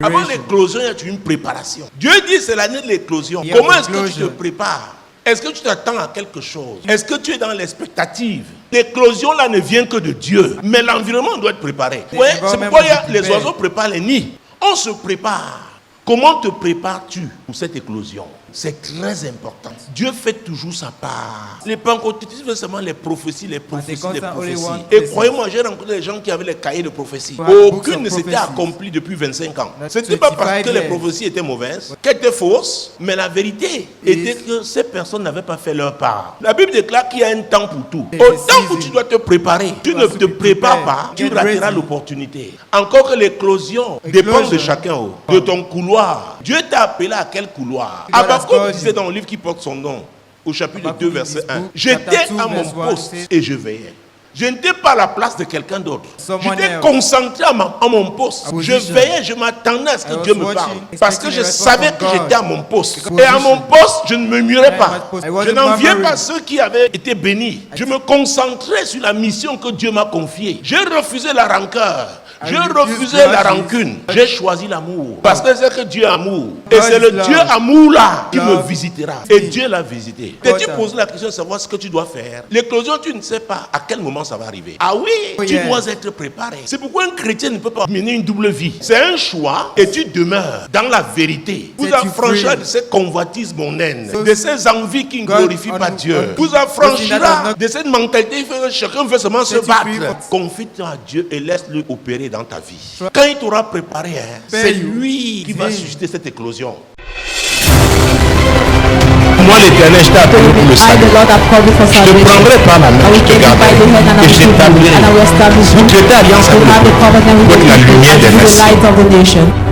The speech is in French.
Avant l'éclosion, il y a une préparation. Dieu dit c'est l'année de l'éclosion. Comment est-ce que tu te prépares? Est-ce que tu t'attends à quelque chose? Est-ce que tu es dans l'expectative? L'éclosion là ne vient que de Dieu. Mais l'environnement doit être préparé. Ouais, c'est pourquoi les oiseaux préparent les nids. On se prépare. Comment te prépares-tu pour cette éclosion? C'est très important. Dieu fait toujours sa part. Les pentecôtistes veulent seulement les prophéties, les prophéties. Et croyez-moi, j'ai rencontré des gens qui avaient les cahiers de prophéties. Aucune ne s'était accomplie depuis 25 ans. Ce n'était pas parce que les prophéties étaient mauvaises, qu'elles étaient fausses, mais la vérité était que ces personnes n'avaient pas fait leur part. La Bible déclare qu'il y a un temps pour tout. Au temps où tu dois te préparer, tu ne te prépares pas, tu rateras l'opportunité. Encore que l'éclosion dépend de chacun, de ton couloir. Dieu t'a appelé à quel couloir? Comme disait dans le livre qui porte son nom, au chapitre 2, verset 1, j'étais à mon poste et je veillais. Je n'étais pas à la place de quelqu'un d'autre. J'étais concentré à mon poste. Je veillais, je m'attendais à ce que Dieu me parle. Parce que je savais que j'étais à mon poste. Et à mon poste, je ne me murmurais pas. Je n'enviais pas ceux qui avaient été bénis. Je me concentrais sur la mission que Dieu m'a confiée. J'ai refusé la rancœur. J'ai refusé la rancune. J'ai choisi l'amour. Parce que c'est que Dieu est amour. Et c'est le Dieu amour là qui me visitera. Et Dieu l'a visité. T'es-tu posé la question de savoir ce que tu dois faire? L'éclosion, tu ne sais pas à quel moment ça va arriver. Ah oui, tu dois être préparé. C'est pourquoi un chrétien ne peut pas mener une double vie. C'est un choix et tu demeures dans la vérité. Vous affranchirez de ces convoitises mondaines, de ces envies qui ne glorifient pas Dieu. Vous affranchirez de cette mentalité que chacun veut seulement se battre. Confie-toi à Dieu et laisse-le opérer dans ta vie. Quand il t'aura préparé, c'est lui qui va susciter cette éclosion. Moi, l'Éternel, je t'ai appelé pour le salut. Je te prendrai par la main, je te garderai et je t'établirai. Vous traitez alliance avec la lumière des nations.